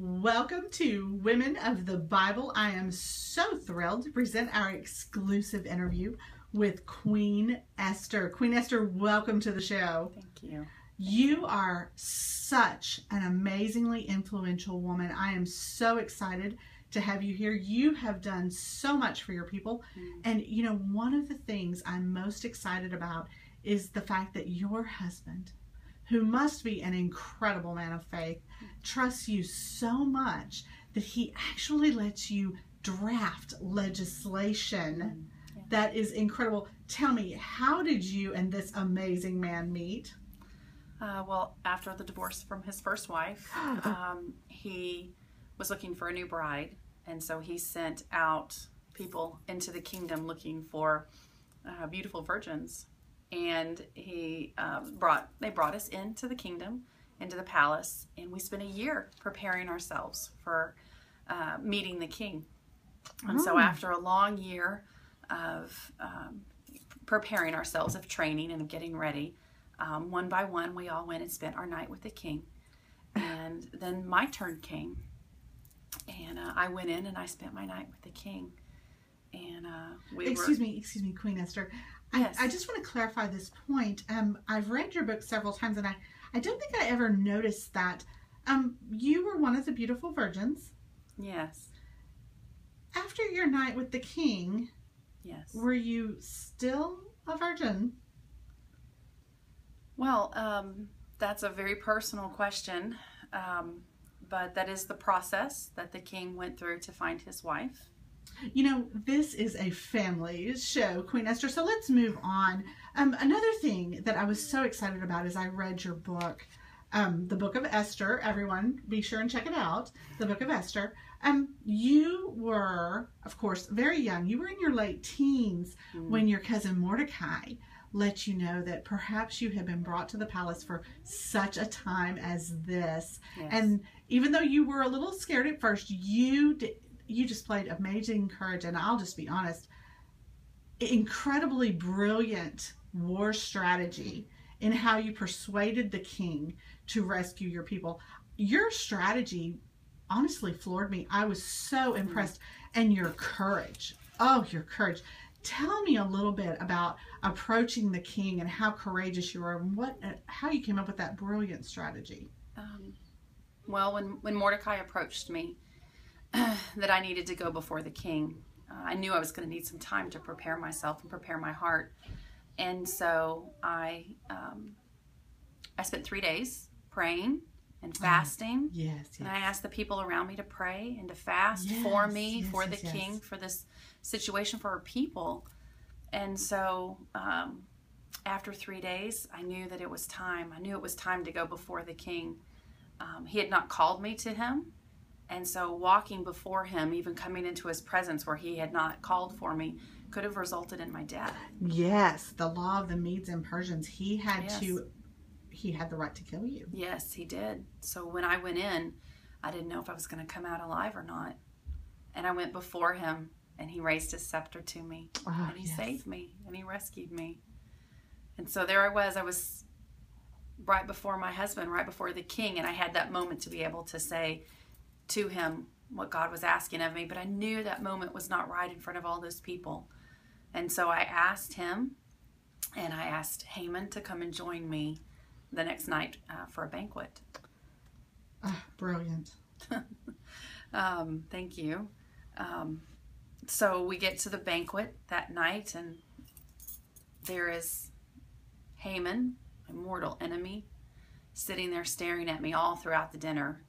Welcome to Women of the Bible. I am so thrilled to present our exclusive interview with Queen Esther. Queen Esther, welcome to the show. Thank you. You are such an amazingly influential woman. I am so excited to have you here. You have done so much for your people. And you know, one of the things I'm most excited about is the fact that your husband, who must be an incredible man of faith, trusts you so much that he actually lets you draft legislation. That is incredible. Tell me, how did you and this amazing man meet? Well, after the divorce from his first wife, he was looking for a new bride, and so he sent out people into the kingdom looking for beautiful virgins. And they brought us into the kingdom, into the palace, and we spent a year preparing ourselves for meeting the king. And so after a long year of preparing ourselves, of training and of getting ready, one by one we all went and spent our night with the king. And then my turn came, and I went in and I spent my night with the king. And Excuse me, Queen Esther. Yes. I just want to clarify this point. I've read your book several times, and I don't think I ever noticed that you were one of the beautiful virgins. Yes. After your night with the king, yes, were you still a virgin? Well, that's a very personal question, but that is the process that the king went through to find his wife. You know, this is a family show, Queen Esther, so let's move on. Another thing that I was so excited about is I read your book, the Book of Esther. Everyone, be sure and check it out, the Book of Esther. You were, of course, very young. You were in your late teens when your cousin Mordecai let you know that perhaps you had been brought to the palace for such a time as this. Yes. And even though you were a little scared at first, you displayed amazing courage, and I'll just be honest, incredibly brilliant war strategy in how you persuaded the king to rescue your people. Your strategy honestly floored me. I was so impressed. And your courage. Oh, your courage. Tell me a little bit about approaching the king and how courageous you were, and how you came up with that brilliant strategy. Well, when Mordecai approached me, that I needed to go before the king, I knew I was going to need some time to prepare myself and prepare my heart. And so I spent 3 days praying and fasting. Yes. And I asked the people around me to pray and to fast for me, for the king, for this situation, for our people. And so after 3 days, I knew that it was time. I knew it was time to go before the king. He had not called me to him. And so walking before him, even coming into his presence where he had not called for me, could have resulted in my death. Yes, the law of the Medes and Persians, he had the right to kill you. Yes, he did. So when I went in, I didn't know if I was going to come out alive or not. And I went before him, and he raised his scepter to me, and he saved me, and he rescued me. And so there I was right before my husband, right before the king, and I had that moment to be able to say to him what God was asking of me, but I knew that moment was not right in front of all those people. And so I asked him, and I asked Haman to come and join me the next night for a banquet. Brilliant. Thank you. So we get to the banquet that night, and there is Haman, my mortal enemy, sitting there staring at me all throughout the dinner.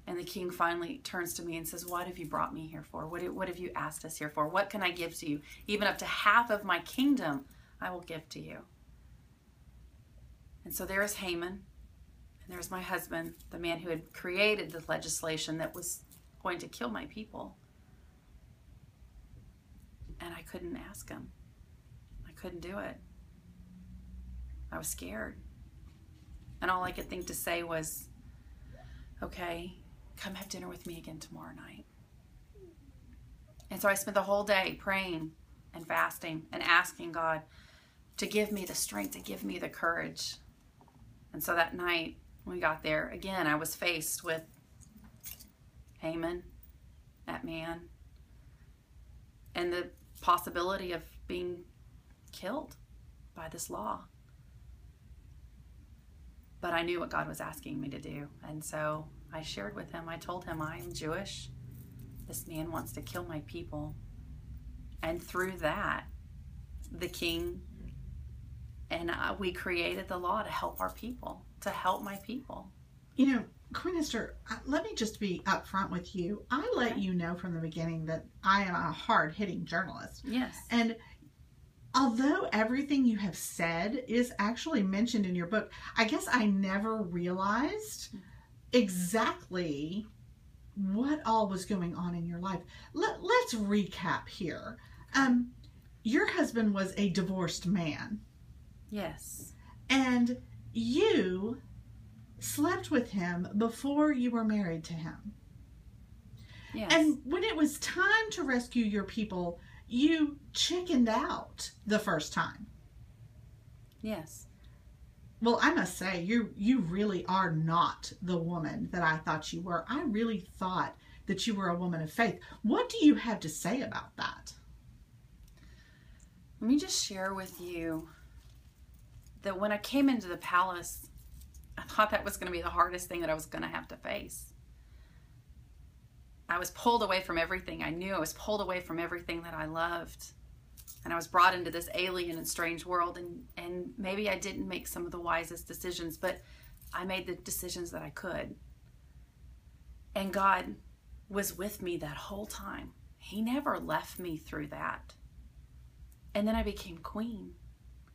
And the king finally turns to me and says, "What have you brought me here for? What have you asked us here for? What can I give to you? Even up to half of my kingdom I will give to you." And so there is Haman, and there's my husband, the man who had created the legislation that was going to kill my people. And I couldn't ask him. I couldn't do it. I was scared. And all I could think to say was, "Okay, come have dinner with me again tomorrow night." And so I spent the whole day praying and fasting and asking God to give me the strength, to give me the courage. And so that night when we got there, again, I was faced with Haman, that man, and the possibility of being killed by this law. But I knew what God was asking me to do. And so I shared with him. I told him, I'm Jewish. This man wants to kill my people. And through that, the king and we created the law to help our people, to help my people. You know, Queen Esther, let me just be upfront with you. I let you know from the beginning that I am a hard-hitting journalist. Yes. And although everything you have said is actually mentioned in your book, I guess I never realized exactly what all was going on in your life. Let's recap here. Your husband was a divorced man. Yes. And you slept with him before you were married to him. Yes. And when it was time to rescue your people, you chickened out the first time. Yes. Well, I must say, you really are not the woman that I thought you were. I really thought that you were a woman of faith. What do you have to say about that? Let me just share with you that when I came into the palace, I thought that was going to be the hardest thing that I was going to have to face. I was pulled away from everything I knew. I was pulled away from everything that I loved. And I was brought into this alien and strange world. And maybe I didn't make some of the wisest decisions, but I made the decisions that I could. And God was with me that whole time. He never left me through that. And then I became queen.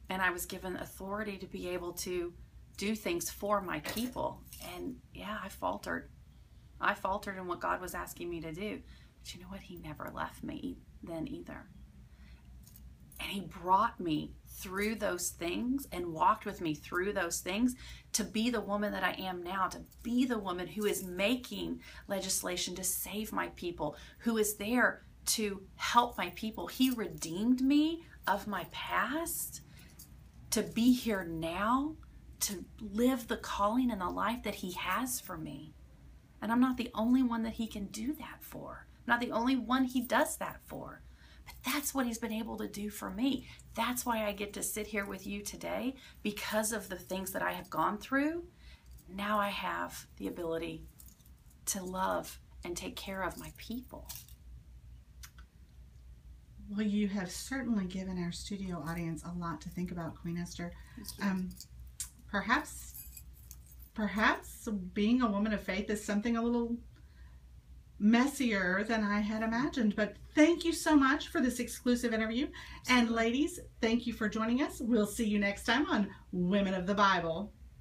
And I was given authority to be able to do things for my people. And yeah, I faltered. I faltered in what God was asking me to do. But you know what? He never left me then either. And he brought me through those things and walked with me through those things to be the woman that I am now, to be the woman who is making legislation to save my people, who is there to help my people. He redeemed me of my past to be here now, to live the calling and the life that he has for me. And I'm not the only one that he can do that for. I'm not the only one he does that for. But that's what he's been able to do for me. That's why I get to sit here with you today, because of the things that I have gone through. Now I have the ability to love and take care of my people. Well, you have certainly given our studio audience a lot to think about, Queen Esther. Perhaps being a woman of faith is something a little messier than I had imagined. But thank you so much for this exclusive interview. And ladies, thank you for joining us. We'll see you next time on Women of the Bible.